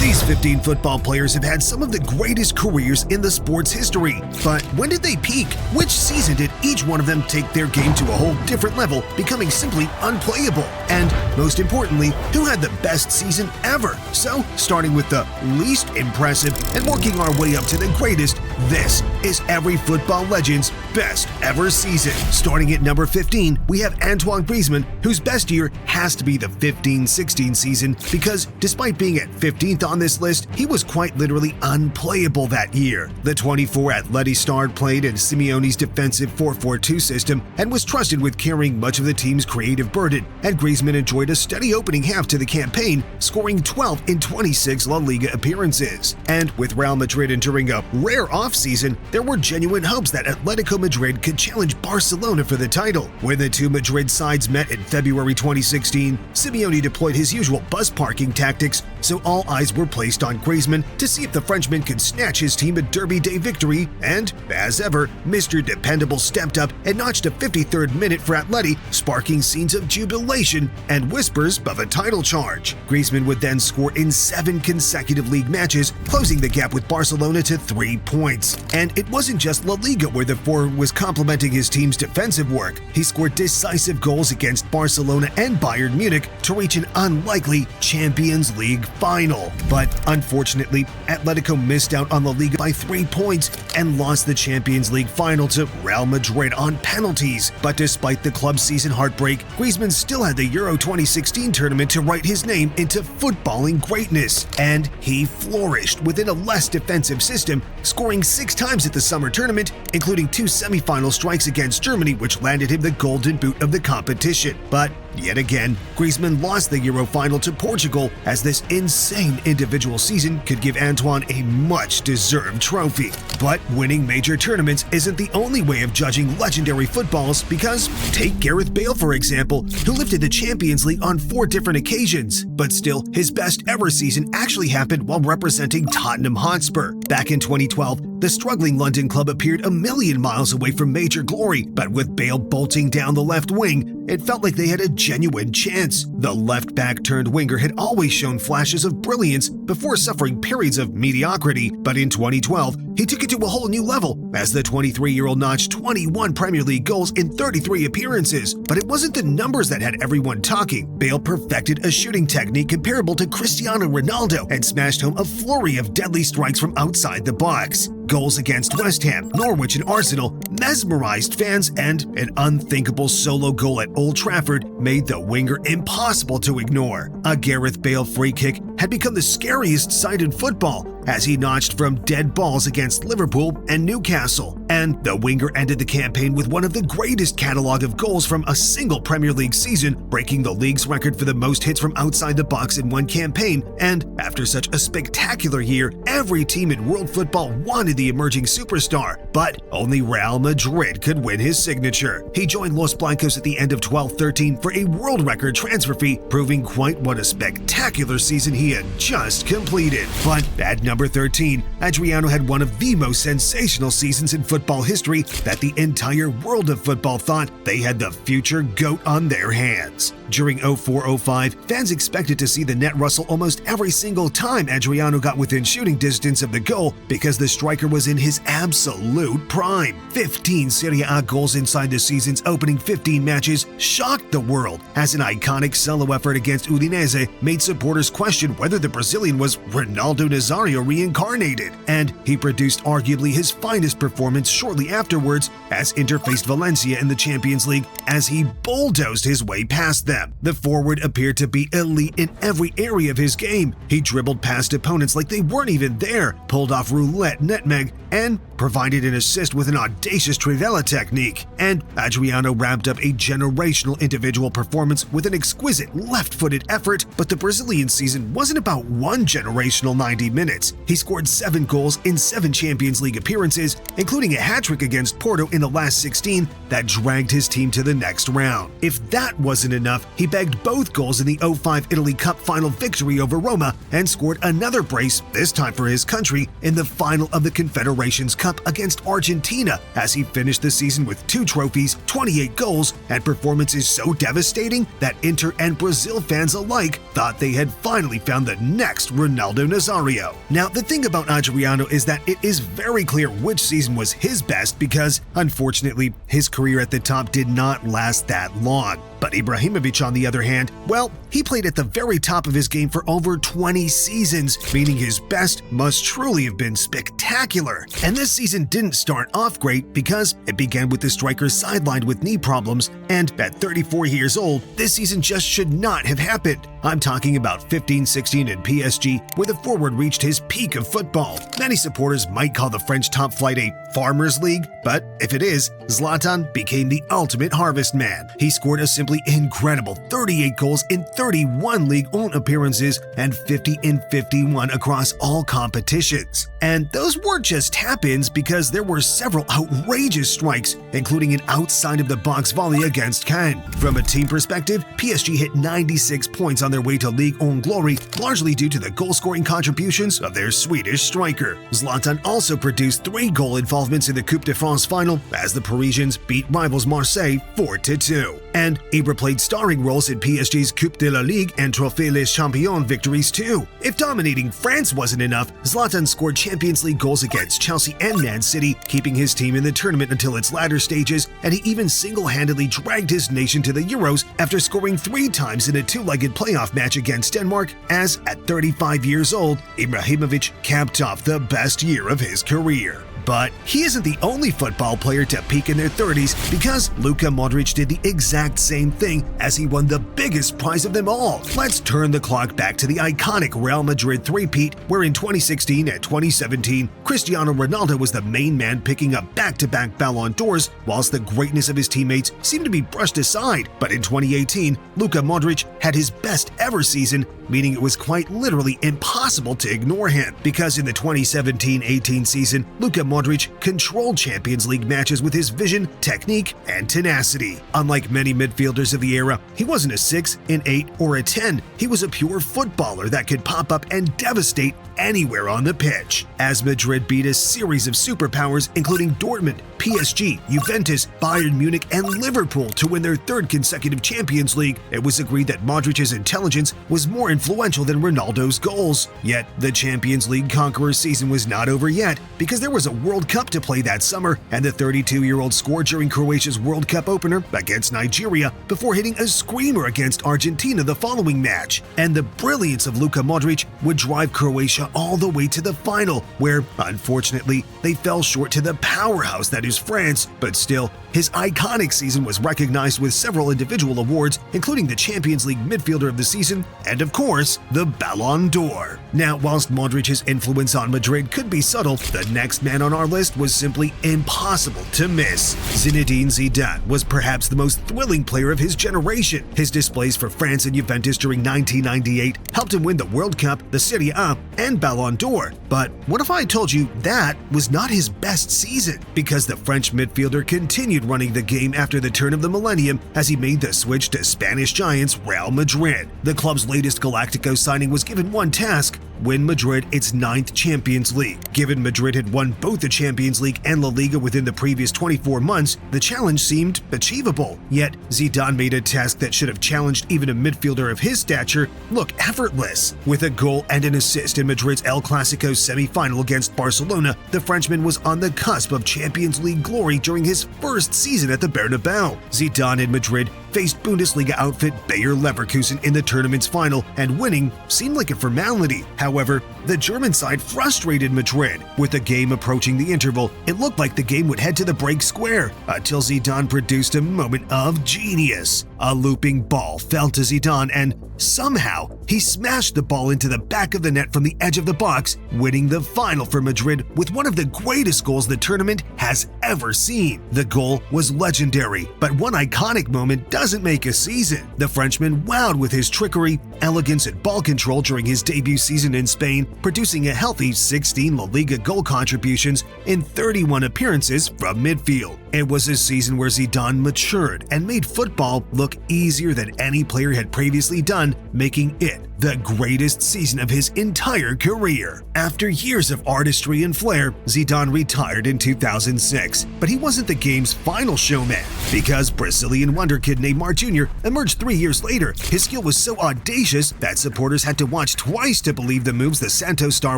These 15 football players have had some of the greatest careers in the sport's history. But when did they peak? Which season did each one of them take their game to a whole different level, becoming simply unplayable? And most importantly, who had the best season ever? So, starting with the least impressive and working our way up to the greatest, this is every football legend's best ever season. Starting at number 15, we have Antoine Griezmann, whose best year has to be the 15-16 season because despite being at 15th on this list, he was quite literally unplayable that year. The 24 Atleti star played in Simeone's defensive 4-4-2 system and was trusted with carrying much of the team's creative burden, and Griezmann enjoyed a steady opening half to the campaign, scoring 12 in 26 La Liga appearances. And with Real Madrid enduring a rare offseason, there were genuine hopes that Atletico Madrid could challenge Barcelona for the title. When the two Madrid sides met in February 2016, Simeone deployed his usual bus parking tactics, so all eyes were placed on Griezmann to see if the Frenchman could snatch his team a Derby Day victory, and, as ever, Mr. Dependable stepped up and notched a 53rd minute for Atleti, sparking scenes of jubilation and whispers of a title charge. Griezmann would then score in 7 consecutive league matches, closing the gap with Barcelona to 3 points. And it wasn't just La Liga where the forward was complementing his team's defensive work. He scored decisive goals against Barcelona and Bayern Munich to reach an unlikely Champions League final. But unfortunately, Atletico missed out on La Liga by 3 points and lost the Champions League final to Real Madrid on penalties. But despite the club's season heartbreak, Griezmann still had the Euro 2016 tournament to write his name into footballing greatness, and he flourished within a less defensive system, scoring 6 times at the summer tournament, including 2 semi-final strikes against Germany, which landed him the golden boot of the competition. But yet again, Griezmann lost the Euro final to Portugal, as this insane individual season could give Antoine a much-deserved trophy. But winning major tournaments isn't the only way of judging legendary footballs, because take Gareth Bale for example, who lifted the Champions League on 4 different occasions, but still his best ever season actually happened while representing Tottenham Hotspur. Back in 2012, the struggling London club appeared a million miles away from major glory, but with Bale bolting down the left wing, it felt like they had a genuine chance. The left-back turned winger had always shown flashes of brilliance before suffering periods of mediocrity, but in 2012, he took it to a whole new level as the 23-year-old notched 21 Premier League goals in 33 appearances. But it wasn't the numbers that had everyone talking. Bale perfected a shooting technique comparable to Cristiano Ronaldo and smashed home a flurry of deadly strikes from outside the box. Goals against West Ham, Norwich, and Arsenal mesmerized fans, and an unthinkable solo goal at Old Trafford made the winger impossible to ignore. A Gareth Bale free kick had become the scariest sight in football, as he notched from dead balls against Liverpool and Newcastle. And the winger ended the campaign with one of the greatest catalog of goals from a single Premier League season, breaking the league's record for the most hits from outside the box in one campaign. And after such a spectacular year, every team in world football wanted the emerging superstar, but only Real Madrid could win his signature. He joined Los Blancos at the end of 12-13 for a world record transfer fee, proving quite what a spectacular season he had just completed. But at number 13, Adriano had one of the most sensational seasons in football history that the entire world of football thought they had the future GOAT on their hands. During 04-05, fans expected to see the net rustle almost every single time Adriano got within shooting distance of the goal because the striker was in his absolute prime. 15 Serie A goals inside the season's opening 15 matches shocked the world, as an iconic solo effort against Udinese made supporters question whether the Brazilian was Ronaldo Nazario reincarnated. And he produced arguably his finest performance shortly afterwards as Inter faced Valencia in the Champions League as he bulldozed his way past them. The forward appeared to be elite in every area of his game. He dribbled past opponents like they weren't even there, pulled off roulette nutmeg, and provided an assist with an audacious trivela technique. And Adriano wrapped up a generational individual performance with an exquisite left-footed effort, but the Brazilian season wasn't about one generational 90 minutes. He scored 7 goals in 7 Champions League appearances, including including a hat-trick against Porto in the last 16 that dragged his team to the next round. If that wasn't enough, he bagged both goals in the 05 Italy Cup final victory over Roma and scored another brace, this time for his country, in the final of the Confederations Cup against Argentina, as he finished the season with 2 trophies, 28 goals, and performances so devastating that Inter and Brazil fans alike thought they had finally found the next Ronaldo Nazario. Now, the thing about Adriano is that it is very clear which season was his best because, unfortunately, his career at the top did not last that long. But Ibrahimovic, on the other hand, well, he played at the very top of his game for over 20 seasons, meaning his best must truly have been spectacular. And this season didn't start off great because it began with the striker sidelined with knee problems, and at 34 years old, this season just should not have happened. I'm talking about 15-16 in PSG, where the forward reached his peak of football. Many supporters might call the French top flight a farmers league, but if it is, Zlatan became the ultimate harvest man. He scored a simply incredible 38 goals in 31 Ligue 1 appearances and 50 in 51 across all competitions. And those weren't just tap-ins because there were several outrageous strikes, including an outside-of-the-box volley against Caen. From a team perspective, PSG hit 96 points on their way to Ligue 1 glory, largely due to the goal-scoring contributions of their Swedish striker. Zlatan also produced 3 goal involvements in the Coupe de France final as the Parisians beat rivals Marseille 4-2. And Ibra played starring roles in PSG's Coupe de la Ligue and Trophée Les Champions victories too. If dominating France wasn't enough, Zlatan scored Champions League goals against Chelsea and Man City, keeping his team in the tournament until its latter stages, and he even single-handedly dragged his nation to the Euros after scoring 3 times in a 2-legged playoff match against Denmark, as at 35 years old, Ibrahimovic capped off the best year of his career. But he isn't the only football player to peak in their 30s, because Luka Modric did the exact same thing as he won the biggest prize of them all. Let's turn the clock back to the iconic Real Madrid three-peat, where in 2016 and 2017, Cristiano Ronaldo was the main man picking up back-to-back Ballon d'Ors, whilst the greatness of his teammates seemed to be brushed aside. But in 2018, Luka Modric had his best ever season, meaning it was quite literally impossible to ignore him, because in the 2017-18 season, Luka Modric controlled Champions League matches with his vision, technique, and tenacity. Unlike many midfielders of the era, he wasn't a 6, an 8, or a 10. He was a pure footballer that could pop up and devastate anywhere on the pitch. As Madrid beat a series of superpowers, including Dortmund, PSG, Juventus, Bayern Munich, and Liverpool to win their 3rd consecutive Champions League, it was agreed that Modric's intelligence was more influential than Ronaldo's goals. Yet, the Champions League conqueror season was not over yet, because there was a World Cup to play that summer, and the 32-year-old scored during Croatia's World Cup opener against Nigeria before hitting a screamer against Argentina the following match. And the brilliance of Luka Modric would drive Croatia all the way to the final, where, unfortunately, they fell short to the powerhouse that is France. But still, his iconic season was recognized with several individual awards, including the Champions League Midfielder of the Season and, of course, the Ballon d'Or. Now, whilst Modric's influence on Madrid could be subtle, the next man on our list was simply impossible to miss. Zinedine Zidane was perhaps the most thrilling player of his generation. His displays for France and Juventus during 1998 helped him win the World Cup, the Serie A, and Ballon d'Or. But what if I told you that was not his best season? Because the French midfielder continued running the game after the turn of the millennium as he made the switch to Spanish giants Real Madrid. The club's latest Galactico signing was given one task: win Madrid its 9th Champions League. Given Madrid had won both the Champions League and La Liga within the previous 24 months, the challenge seemed achievable. Yet, Zidane made a task that should have challenged even a midfielder of his stature look effortless. With a goal and an assist in Madrid's El Clasico semi-final against Barcelona, the Frenchman was on the cusp of Champions League glory during his first season at the Bernabeu. Zidane and Madrid faced Bundesliga outfit Bayer Leverkusen in the tournament's final, and winning seemed like a formality. However, the German side frustrated Madrid. With the game approaching the interval, it looked like the game would head to the break square, until Zidane produced a moment of genius. A looping ball fell to Zidane, and Somehow, he smashed the ball into the back of the net from the edge of the box, winning the final for Madrid with one of the greatest goals the tournament has ever seen. The goal was legendary, but one iconic moment doesn't make a season. The Frenchman wowed with his trickery, elegance, and ball control during his debut season in Spain, producing a healthy 16 La Liga goal contributions in 31 appearances from midfield. It was a season where Zidane matured and made football look easier than any player had previously done, making it the greatest season of his entire career. After years of artistry and flair, Zidane retired in 2006, but he wasn't the game's final showman. Because Brazilian wonder kid Neymar Jr. emerged 3 years later, his skill was so audacious that supporters had to watch twice to believe the moves the Santos star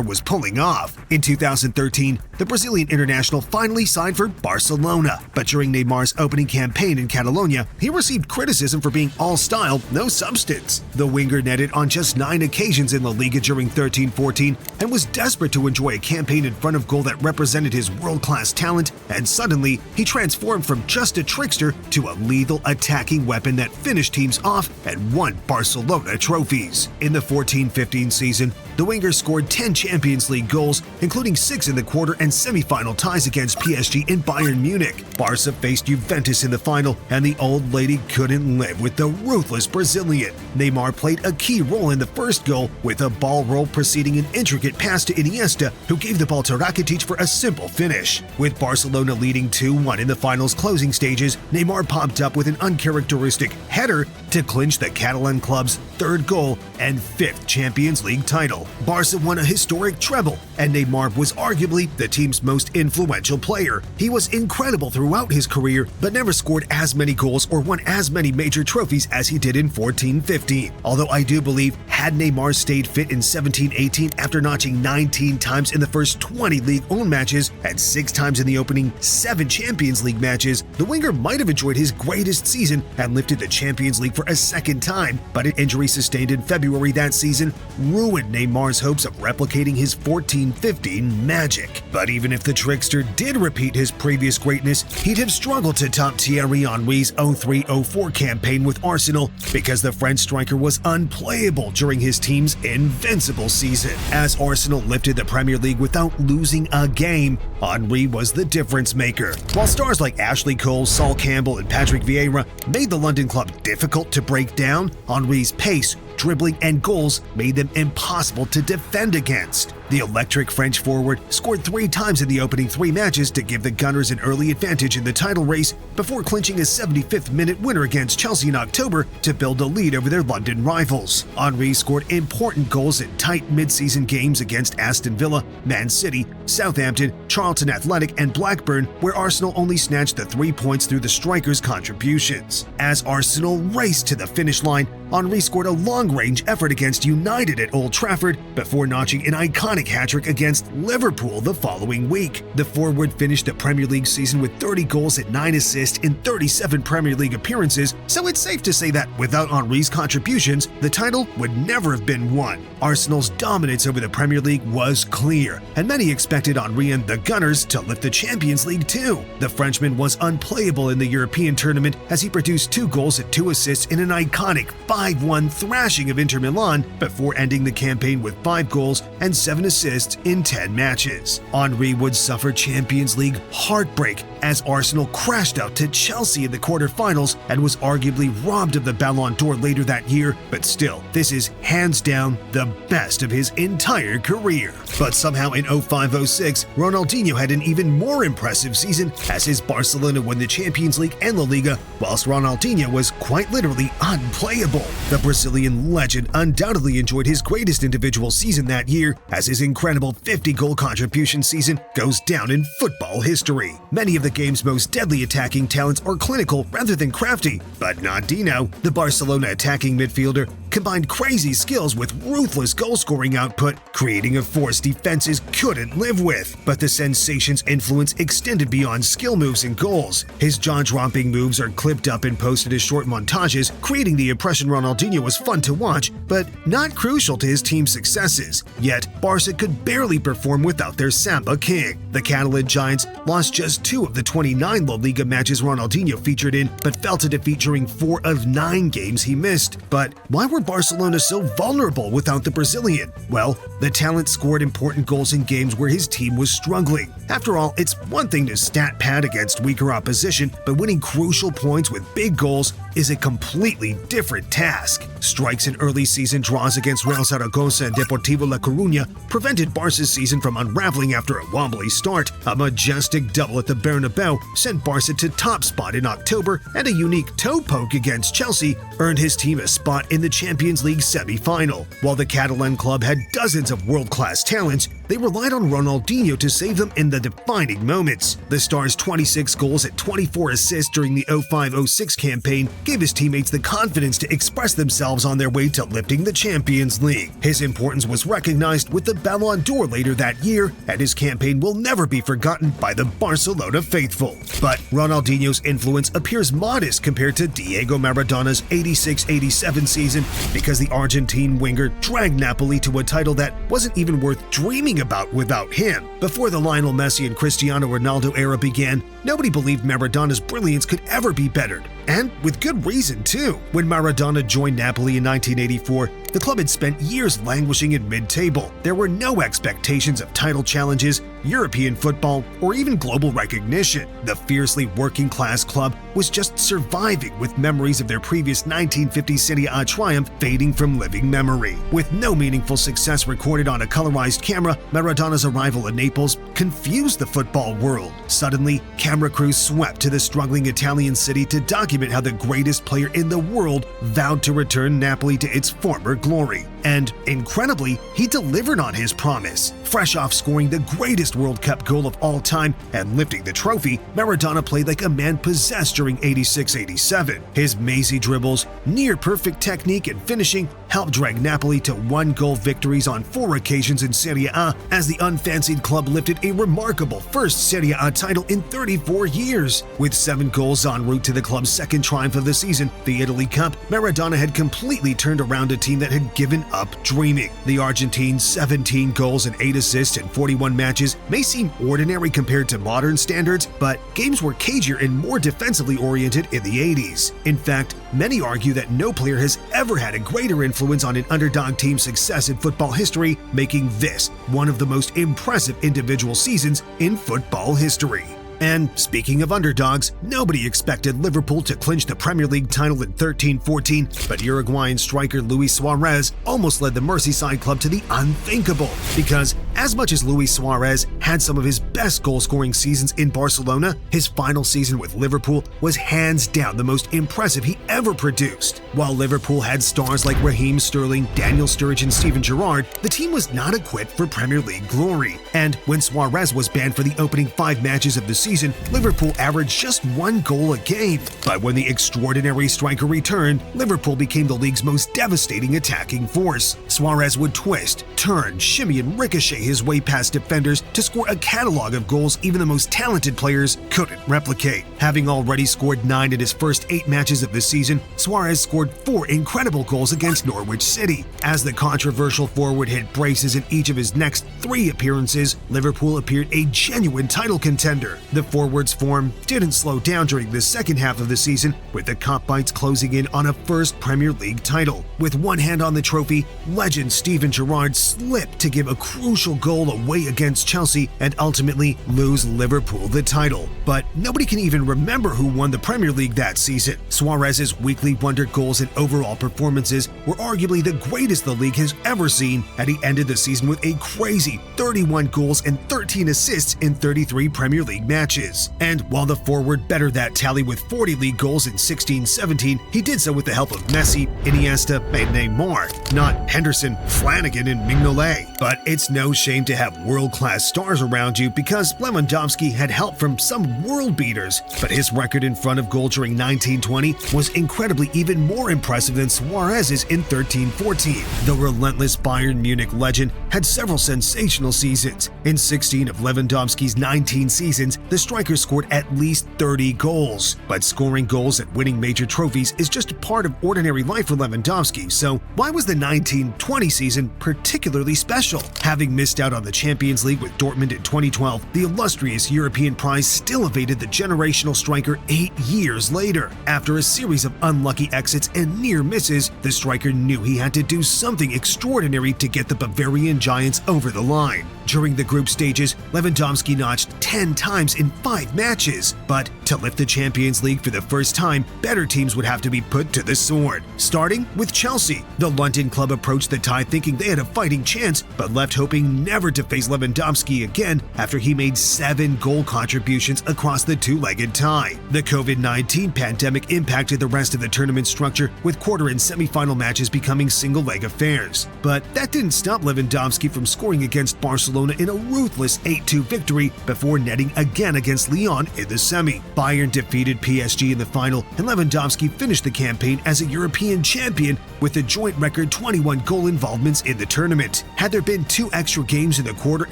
was pulling off. In 2013, the Brazilian international finally signed for Barcelona, but during Neymar's opening campaign in Catalonia, he received criticism for being all style, no substance. The winger netted on just 9 occasions in La Liga during 13-14 and was desperate to enjoy a campaign in front of goal that represented his world-class talent, and suddenly he transformed from just a trickster to a lethal attacking weapon that finished teams off and won Barcelona trophies. In the 14-15 season, the winger scored 10 Champions League goals, including 6 in the quarter and semi-final ties against PSG and Bayern Munich. Barca faced Juventus in the final, and the old lady couldn't live with the ruthless Brazilian. Neymar played a key role in the first goal, with a ball roll preceding an intricate pass to Iniesta, who gave the ball to Rakitic for a simple finish. With Barcelona leading 2-1 in the final's closing stages, Neymar popped up with an uncharacteristic header to clinch the Catalan club's 3rd goal and 5th Champions League title. Barca won a historic treble, and Neymar was arguably the team's most influential player. He was incredible throughout his career, but never scored as many goals or won as many major trophies as he did in 14-15. Although I do believe, had Neymar stayed fit in 17-18 after notching 19 times in the first 20 league-owned matches and 6 times in the opening 7 Champions League matches, the winger might have enjoyed his greatest season and lifted the Champions League for a second time, but an injury sustained in February that season ruined Neymar's hopes of replicating his 14-15 magic. But even if the trickster did repeat his previous greatness, he'd have struggled to top Thierry Henry's 03-04 campaign with Arsenal, because the French striker was unplayable during his team's invincible season. As Arsenal lifted the Premier League without losing a game, Henry was the difference maker. While stars like Ashley Cole, Sol Campbell, and Patrick Vieira made the London club difficult to break down, Henry's pace, dribbling, and goals made them impossible to defend against. The electric French forward scored 3 times in the opening 3 matches to give the Gunners an early advantage in the title race before clinching a 75th-minute winner against Chelsea in October to build a lead over their London rivals. Henry scored important goals in tight mid-season games against Aston Villa, Man City, Southampton, Charlton Athletic, and Blackburn, where Arsenal only snatched the 3 points through the striker's contributions. As Arsenal raced to the finish line, Henry scored a long-range effort against United at Old Trafford before notching an iconic hat-trick against Liverpool the following week. The forward finished the Premier League season with 30 goals and 9 assists in 37 Premier League appearances, so it's safe to say that without Henry's contributions, the title would never have been won. Arsenal's dominance over the Premier League was clear, and many expected Henry and the Gunners to lift the Champions League too. The Frenchman was unplayable in the European tournament as he produced 2 goals and 2 assists in an iconic 5-1 thrashing of Inter Milan before ending the campaign with 5 goals and 7 assists in 10 matches. Henry would suffer Champions League heartbreak as Arsenal crashed out to Chelsea in the quarterfinals and was arguably robbed of the Ballon d'Or later that year, but still, this is hands down the best of his entire career. But somehow in 05-06, Ronaldinho had an even more impressive season as his Barcelona won the Champions League and La Liga, whilst Ronaldinho was quite literally unplayable. The Brazilian legend undoubtedly enjoyed his greatest individual season that year, as his incredible 50-goal contribution season goes down in football history. Many of the game's most deadly attacking talents are clinical rather than crafty, but not Dino. The Barcelona attacking midfielder combined crazy skills with ruthless goal-scoring output, creating a force defenses couldn't live with. But the sensation's influence extended beyond skill moves and goals. His jaw-dropping moves are clipped up and posted as short montages, creating the impression Ronaldinho was fun to watch, but not crucial to his team's successes. Yet, Barca could barely perform without their Samba king. The Catalan Giants lost just 2 of the 29 La Liga matches Ronaldinho featured in, but fell to defeat during 4 of 9 games he missed. But why were Barcelona so vulnerable without the Brazilian? Well, the talent scored important goals in games where his team was struggling. After all, it's one thing to stat pad against weaker opposition, but winning crucial points with big goals is a completely different task. Strikes in early season draws against Real Zaragoza and Deportivo La Coruña prevented Barca's season from unraveling after a wobbly start. A majestic double at the Bernabeu sent Barca to top spot in October, and a unique toe poke against Chelsea earned his team a spot in the Champions League semi-final. While the Catalan club had dozens of world-class talents, they relied on Ronaldinho to save them in the defining moments. The star's 26 goals and 24 assists during the 05-06 campaign gave his teammates the confidence to express themselves on their way to lifting the Champions League. His importance was recognized with the Ballon d'Or later that year, and his campaign will never be forgotten by the Barcelona faithful. But Ronaldinho's influence appears modest compared to Diego Maradona's 86-87 season, because the Argentine winger dragged Napoli to a title that wasn't even worth dreaming about without him. Before the Lionel Messi and Cristiano Ronaldo era began, nobody believed Maradona's brilliance could ever be bettered. And with good reason, too. When Maradona joined Napoli in 1984, the club had spent years languishing in mid-table. There were no expectations of title challenges, European football, or even global recognition. The fiercely working-class club was just surviving, with memories of their previous 1950 Serie A triumph fading from living memory. With no meaningful success recorded on a colorized camera, Maradona's arrival in Naples confused the football world. Suddenly, camera crews swept to the struggling Italian city to document how the greatest player in the world vowed to return Napoli to its former glory. And incredibly, he delivered on his promise. Fresh off scoring the greatest World Cup goal of all time and lifting the trophy, Maradona played like a man possessed during 86-87. His mazy dribbles, near-perfect technique and finishing helped drag Napoli to 1-goal victories on 4 occasions in Serie A, as the unfancied club lifted a remarkable first Serie A title in 34 years. With 7 goals en route to the club's second triumph of the season, the Italy Cup, Maradona had completely turned around a team that had given up dreaming. The Argentines' 17 goals and 8 assists in 41 matches may seem ordinary compared to modern standards, but games were cagier and more defensively oriented in the 80s. In fact, many argue that no player has ever had a greater influence on an underdog team's success in football history, making this one of the most impressive individual seasons in football history. And speaking of underdogs, nobody expected Liverpool to clinch the Premier League title in 13-14, but Uruguayan striker Luis Suarez almost led the Merseyside club to the unthinkable. Because as much as Luis Suarez had some of his best goal-scoring seasons in Barcelona, his final season with Liverpool was hands down the most impressive he ever produced. While Liverpool had stars like Raheem Sterling, Daniel Sturridge, and Steven Gerrard, the team was not equipped for Premier League glory. And when Suarez was banned for the opening 5 matches of the season, Liverpool averaged just 1 goal a game. But when the extraordinary striker returned, Liverpool became the league's most devastating attacking force. Suarez would twist, turn, shimmy, and ricochet his way past defenders to score a catalog of goals even the most talented players couldn't replicate. Having already scored 9 in his first 8 matches of the season, Suarez scored 4 incredible goals against Norwich City. As the controversial forward hit braces in each of his next 3 appearances, Liverpool appeared a genuine title contender. The forward's form didn't slow down during the second half of the season, with the Cop-Bites closing in on a first Premier League title. With one hand on the trophy, legend Steven Gerrard slipped to give a crucial goal away against Chelsea and ultimately lose Liverpool the title. But nobody can even remember who won the Premier League that season. Suarez's weekly wonder goals and overall performances were arguably the greatest the league has ever seen, and he ended the season with a crazy 31 goals and 13 assists in 33 Premier League matches. And while the forward bettered that tally with 40 league goals in 16-17, he did so with the help of Messi, Iniesta, and Neymar, not Henderson, Flanagan, and Mignolet. But it's no shame to have world-class stars around you, because Lewandowski had help from some world beaters, but his record in front of goal during 19-20 was incredibly even more impressive than Suarez's in 13-14. The relentless Bayern Munich legend had several sensational seasons. In 16 of Lewandowski's 19 seasons, the striker scored at least 30 goals. But scoring goals and winning major trophies is just a part of ordinary life for Lewandowski, so why was the 19-20 season particularly special? Having missed missed out on the Champions League with Dortmund in 2012, the illustrious European prize still evaded the generational striker 8 years later. After a series of unlucky exits and near misses, the striker knew he had to do something extraordinary to get the Bavarian Giants over the line. During the group stages, Lewandowski notched 10 times in 5 matches, but to lift the Champions League for the first time, better teams would have to be put to the sword. Starting with Chelsea, the London club approached the tie thinking they had a fighting chance, but left hoping never to face Lewandowski again after he made 7 goal contributions across the two-legged tie. The COVID-19 pandemic impacted the rest of the tournament structure, with quarter and semi-final matches becoming single-leg affairs. But that didn't stop Lewandowski from scoring against Barcelona in a ruthless 8-2 victory before netting again against Lyon in the semi. Bayern defeated PSG in the final, and Lewandowski finished the campaign as a European champion with a joint record 21 goal involvements in the tournament. Had there been 2 extra games in the quarter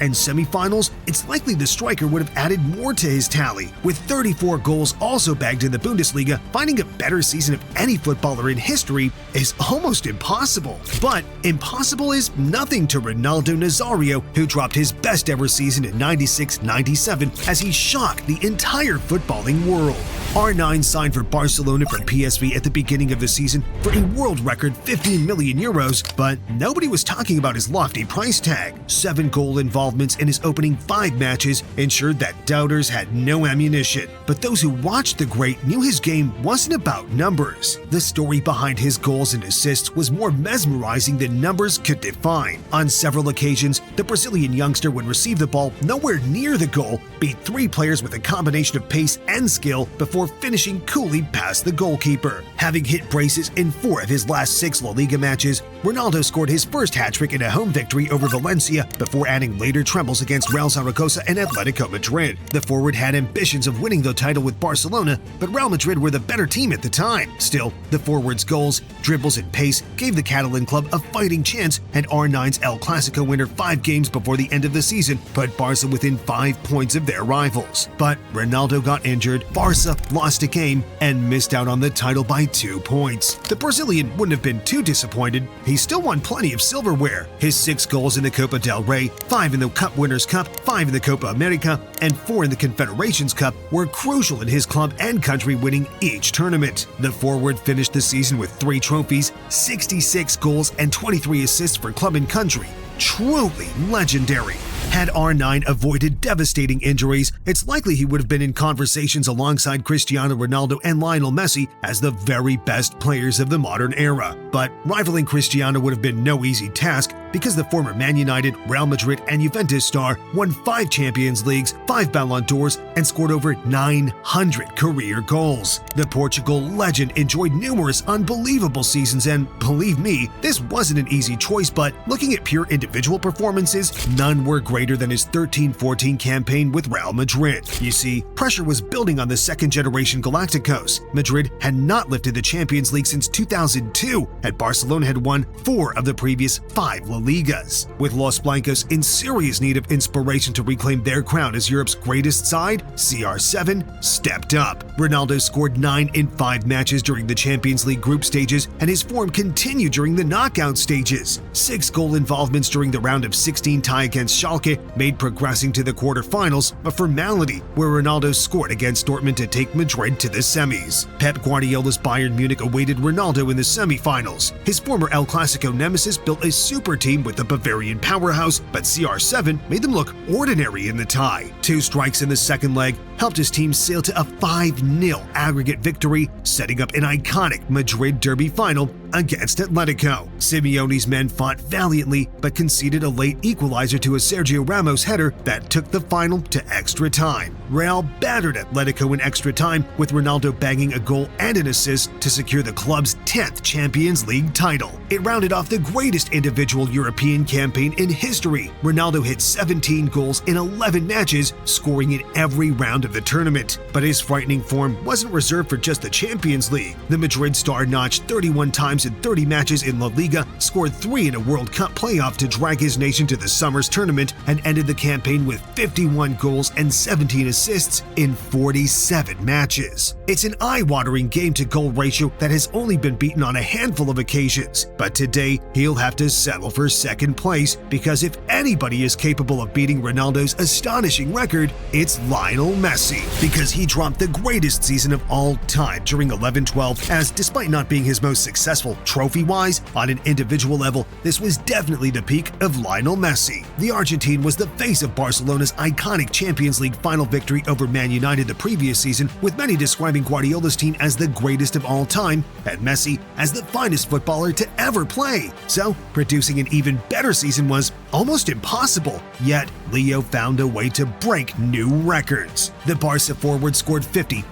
and semi-finals, it's likely the striker would have added more to his tally. With 34 goals also bagged in the Bundesliga, finding a better season of any footballer in history is almost impossible. But impossible is nothing to Ronaldo Nazario, who dropped his best ever season in 96-97 as he shocked the entire footballing world. R9 signed for Barcelona from PSV at the beginning of the season for a world record 15 million euros, but nobody was talking about his lofty price tag. 7 goal involvements in his opening 5 matches ensured that doubters had no ammunition. But those who watched the great knew his game wasn't about numbers. The story behind his goals and assists was more mesmerizing than numbers could define. On several occasions, the Brazilian youngster would receive the ball nowhere near the goal, beat 3 players with a combination of pace and skill before finishing coolly past the goalkeeper. Having hit braces in 4 of his last 6 La Liga matches, Ronaldo scored his first hat-trick in a home victory over Valencia before adding later trebles against Real Zaragoza and Atletico Madrid. The forward had ambitions of winning the title with Barcelona, but Real Madrid were the better team at the time. Still, the forward's goals, dribbles, and pace gave the Catalan club a fighting chance, and R9's El Clasico winner 5 games before the end of the season put Barca within 5 points of their rivals. But Ronaldo got injured, Barca lost a game, and missed out on the title by 2 points. The Brazilian wouldn't have been too disappointed. He still won plenty of silverware. His 6 goals in the Copa del Rey, 5 in the Cup Winners' Cup, 5 in the Copa America, and 4 in the Confederations Cup were crucial in his club and country winning each tournament. The forward finished the season with 3 trophies, 66 goals, and 23 assists for club and country. Truly legendary. Had R9 avoided devastating injuries, it's likely he would have been in conversations alongside Cristiano Ronaldo and Lionel Messi as the very best players of the modern era. But rivaling Cristiano would have been no easy task because the former Man United, Real Madrid, and Juventus star won 5 Champions Leagues, 5 Ballon d'Ors, and scored over 900 career goals. The Portugal legend enjoyed numerous unbelievable seasons, and believe me, this wasn't an easy choice, but looking at pure individual performances, none were greater than his 13-14 campaign with Real Madrid. You see, pressure was building on the second-generation Galacticos. Madrid had not lifted the Champions League since 2002, and Barcelona had won 4 of the previous 5 La Ligas. With Los Blancos in serious need of inspiration to reclaim their crown as Europe's greatest side, CR7 stepped up. Ronaldo scored 9 in 5 matches during the Champions League group stages, and his form continued during the knockout stages. 6 goal involvements during the round of 16 tie against Schalke made progressing to the quarterfinals a formality, where Ronaldo scored against Dortmund to take Madrid to the semis. Pep Guardiola's Bayern Munich awaited Ronaldo in the semifinals. His former El Clasico nemesis built a super team with the Bavarian powerhouse, but CR7 made them look ordinary in the tie. 2 strikes in the second leg helped his team sail to a 5-0 aggregate victory, setting up an iconic Madrid derby final against Atletico. Simeone's men fought valiantly, but conceded a late equalizer to a Sergio Ramos header that took the final to extra time. Real battered Atletico in extra time, with Ronaldo bagging a goal and an assist to secure the club's 10th Champions League title. It rounded off the greatest individual European campaign in history. Ronaldo hit 17 goals in 11 matches, scoring in every round of the tournament. But his frightening form wasn't reserved for just the Champions League. The Madrid star notched 31 times in 30 matches in La Liga, scored 3 in a World Cup playoff to drag his nation to the summer's tournament, and ended the campaign with 51 goals and 17 assists in 47 matches. It's an eye-watering game-to-goal ratio that has only been beaten on a handful of occasions, but today he'll have to settle for second place because if anybody is capable of beating Ronaldo's astonishing record, it's Lionel Messi, because he dropped the greatest season of all time during 11-12, as despite not being his most successful trophy-wise, on an individual level, this was definitely the peak of Lionel Messi. The Argentine was the face of Barcelona's iconic Champions League final victory over Man United the previous season, with many describing Guardiola's team as the greatest of all time and Messi as the finest footballer to ever play. So, producing an even better season was almost impossible, yet Leo found a way to break new records. The Barca forward scored 50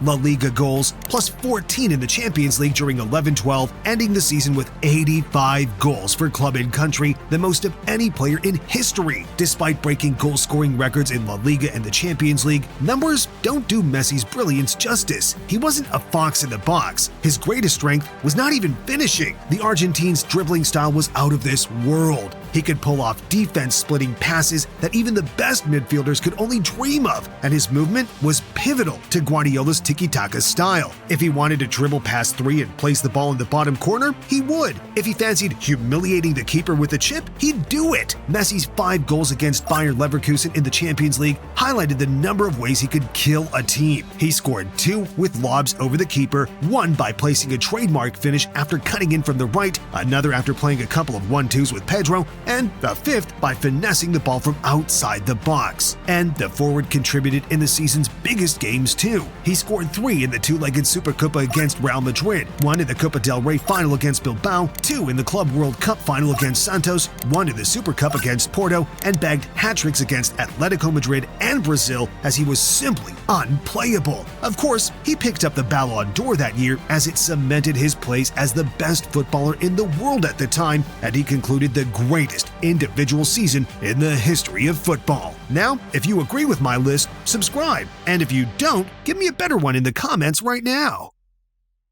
La Liga goals, plus 14 in the Champions League during 11-12, ending the season with 85 goals for club and country, the most of any player in history. Despite breaking goal-scoring records in La Liga and the Champions League, numbers don't do Messi's brilliance justice. He wasn't a fox in the box. His greatest strength was not even finishing. The Argentine's dribbling style was out of this world. He could pull off defense-splitting passes that even the best midfielders could only dream of, and his movement was pivotal to Guardiola's tiki-taka style. If he wanted to dribble past three and place the ball in the bottom corner, he would. If he fancied humiliating the keeper with a chip, he'd do it. Messi's 5 goals against Bayer Leverkusen in the Champions League highlighted the number of ways he could kill a team. He scored 2 with lobs over the keeper, 1 by placing a trademark finish after cutting in from the right, another after playing a couple of 1-2s with Pedro, and the 5th by finessing the ball from outside the box. And the forward contributed in the season's biggest games too. He scored 3 in the 2-legged Supercopa against Real Madrid, 1 in the Copa del Rey final against Bilbao, 2 in the Club World Cup final against Santos, 1 in the Super Cup against Porto, and bagged hat-tricks against Atletico Madrid and Brazil as he was simply unplayable. Of course, he picked up the Ballon d'Or that year as it cemented his place as the best footballer in the world at the time, and he concluded the greatest individual season in the history of football. Now, if you agree with my list, subscribe, and if you don't, give me a better one in the comments right now.